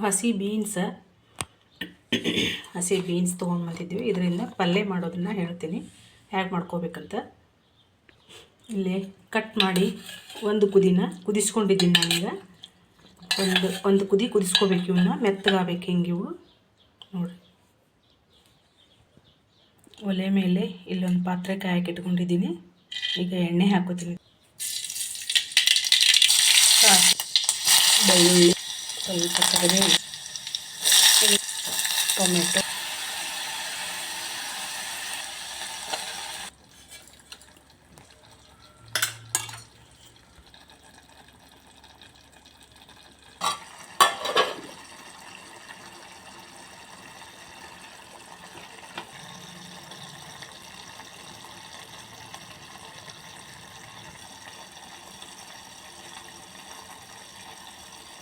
ಹಸಿ ಬೀನ್ಸ್ ತೊಗೊಂಡು ಬಂದಿದ್ವಿ. ಇದರಿಂದ ಪಲ್ಯ ಮಾಡೋದನ್ನು ಹೇಳ್ತೀನಿ ಹೇಗೆ ಮಾಡ್ಕೋಬೇಕಂತ. ಇಲ್ಲಿ ಕಟ್ ಮಾಡಿ ಒಂದು ಕುದಿನ ಕುದಿಸ್ಕೊಂಡಿದ್ದೀನಿ ನಾನೀಗ. ಒಂದು ಕುದಿ ಕುದಿಸ್ಕೋಬೇಕು. ಇವನ್ನ ಮೆತ್ತಗಾಗಬೇಕು. ಹಿಂಗೆ ಇವು ನೋಡಿ. ಒಲೆ ಮೇಲೆ ಇಲ್ಲೊಂದು ಪಾತ್ರೆ ಕಾಯಕ್ಕೆ ಇಟ್ಕೊಂಡಿದ್ದೀನಿ. ಈಗ ಎಣ್ಣೆ ಹಾಕೋತೀನಿ. ಬೆಳ್ಳುಳ್ಳಿ ಸ್ವಲ್ಪ ಕರಿಬೇವು, ಟೊಮೆಟೊ,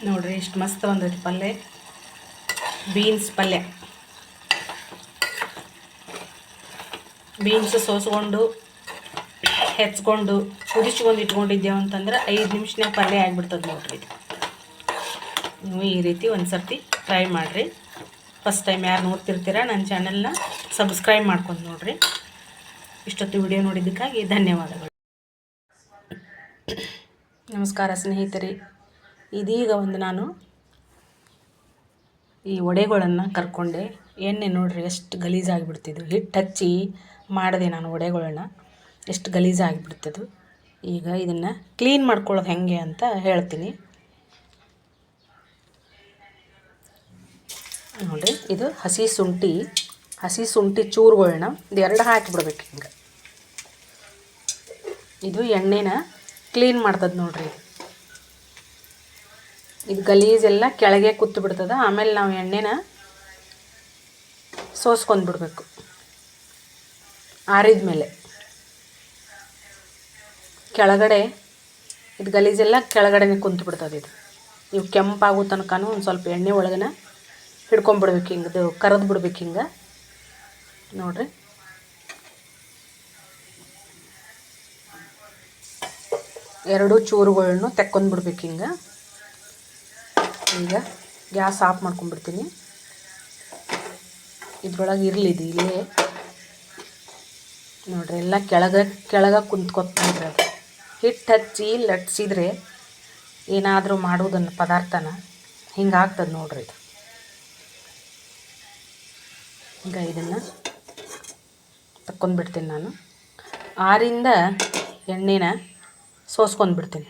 ನೋಡ್ರಿ ಎಷ್ಟು ಮಸ್ತ್ ಬಂದೈತಿ ಪಲ್ಯ. ಬೀನ್ಸ್ ಪಲ್ಯ. ಬೀನ್ಸ್ ಸೋಸ್ಕೊಂಡು ಹೆಚ್ಕೊಂಡು ಕುದಿಸ್ಕೊಂಡು ಇಟ್ಕೊಂಡಿದ್ದೇವೆ ಅಂತಂದ್ರೆ 5 ನಿಮಿಷನಾಗ ಪಲ್ಯ ಆಗಿಬಿಡ್ತದೆ ನೋಡ್ರಿ. ನೀವು ಈ ರೀತಿ ಒಂದು ಸರ್ತಿ ಟ್ರೈ ಮಾಡಿರಿ. ಫಸ್ಟ್ ಟೈಮ್ ಯಾರು ನೋಡ್ತಿರ್ತೀರ ನನ್ನ ಚಾನಲ್ನ ಸಬ್ಸ್ಕ್ರೈಬ್ ಮಾಡ್ಕೊಂಡು ನೋಡಿರಿ. ಇಷ್ಟೊತ್ತು ವಿಡಿಯೋ ನೋಡಿದ್ದಕ್ಕಾಗಿ ಧನ್ಯವಾದಗಳು. ನಮಸ್ಕಾರ ಸ್ನೇಹಿತರೆ. ಇದೀಗ ನಾನು ಈ ವಡೆಗಳನ್ನು ಕರ್ಕೊಂಡೆ. ಎಣ್ಣೆ ನೋಡ್ರಿ ಎಷ್ಟು ಗಲೀಜಾಗಿಬಿಡ್ತಿದ್ದು. ಹಿಟ್ಟು ಹಚ್ಚಿ ಮಾಡಿದೆ ನಾನು ವಡೆಗಳನ್ನ. ಎಷ್ಟು ಗಲೀಜಾಗಿಬಿಡ್ತಿದ್ದು. ಈಗ ಇದನ್ನು ಕ್ಲೀನ್ ಮಾಡ್ಕೊಳ್ಳೋದು ಹೆಂಗೆ ಅಂತ ಹೇಳ್ತೀನಿ ನೋಡಿರಿ. ಇದು ಹಸಿ ಶುಂಠಿ ಚೂರುಗಳನ್ನ ಎರಡು ಹಾಕಿಬಿಡ್ಬೇಕು ಹಿಂಗೆ. ಇದು ಎಣ್ಣೆನ ಕ್ಲೀನ್ ಮಾಡ್ತದೆ ನೋಡ್ರಿ. ಇದು ಗಲೀಜೆಲ್ಲ ಕೆಳಗೆ ಕೂತು ಬಿಡ್ತದೆ. ಆಮೇಲೆ ನಾವು ಎಣ್ಣೆನ ಸೋಸ್ಕೊಂಡ್ಬಿಡ್ಬೇಕು. ಆರಿದ ಮೇಲೆ ಕೆಳಗಡೆ ಇದು ಗಲೀಜೆಲ್ಲ ಕೆಳಗಡೆನೇ ಕುಂತು ಬಿಡ್ತದೆ. ಇದು ಕೆಂಪಾಗೋ ತನಕನೂ ಒಂದು ಸ್ವಲ್ಪ ಎಣ್ಣೆ ಒಳಗನ ಹಿಡ್ಕೊಂಡ್ಬಿಡ್ಬೇಕು. ಹಿಂಗೆ ಇದು ಕರೆದು ಬಿಡ್ಬೇಕು ಹಿಂಗೆ ನೋಡ್ರಿ. ಎರಡು ಚೂರುಗಳನ್ನು ತೆಕ್ಕೊಂಡ್ಬಿಡ್ಬೇಕು ಹಿಂಗೆ. ಈಗ ಗ್ಯಾಸ್ ಆಫ್ ಮಾಡ್ಕೊಂಡ್ಬಿಡ್ತೀನಿ. ಇದ್ರೊಳಗೆ ಇರಲಿ ಇದು ಇಲ್ಲೇ ನೋಡ್ರಿ. ಎಲ್ಲ ಕೆಳಗೆ ಕುಂತ್ಕೊತ್ಬಿಡ್ರಿ. ಅದು ಹಿಟ್ಟು ಹಚ್ಚಿ ಲಟ್ಸಿದ್ರೆ ಏನಾದರೂ ಮಾಡೋದನ್ನು ಪದಾರ್ಥನ ಹಿಂಗಾಗ್ತದೆ ನೋಡ್ರಿ. ಇದು ಈಗ ಇದನ್ನು ತಕ್ಕೊಂಡ್ಬಿಡ್ತೀನಿ ನಾನು. 6ರಿಂದ ಎಣ್ಣೆನ ಸೋಸ್ಕೊಂಡ್ಬಿಡ್ತೀನಿ.